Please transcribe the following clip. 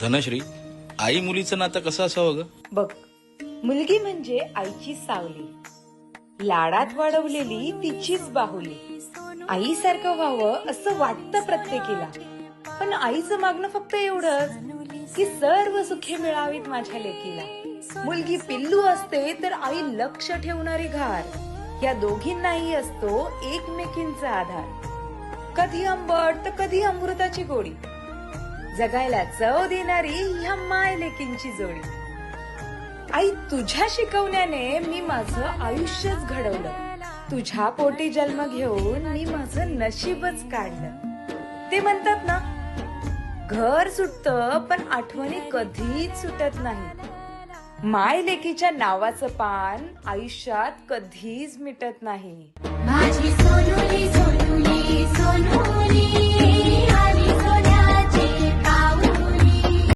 धनश्री, आई मुलीचं नातं कसं असावं ग? बघ, मुलगी म्हणजे आईची सावली, लाडात वाढवलेली तिचीच बाहुली. आईसारखं व्हावं असं वाटतं प्रत्येकीला, पण आईचं मागणं फक्त एवढंच की सर्व सुखे मिळावीत माझ्या लेकीला. मुलगी पिल्लू असते तर आई लक्ष ठेवणारी घार, या दोघींनाही असतो एकमेकींचा आधार. कधी आंबट तर कधी अमृताची गोडी, जगायला चव देणारी ह्या माय लेकींची जोडी. आई, तुझ्या शिकवण्याने मी माझं आयुष्यच घडवलं, तुझ्या पोटी जन्म घेऊन मी माझं नशीबच काढलं. ते म्हणतात ना, घर सुटतं पण आठवणी कधीच सुटत नाही. माय लेकीच्या नावाचं पान आयुष्यात कधीच मिटत नाही. माझी सोनुली सोनुली सोनुली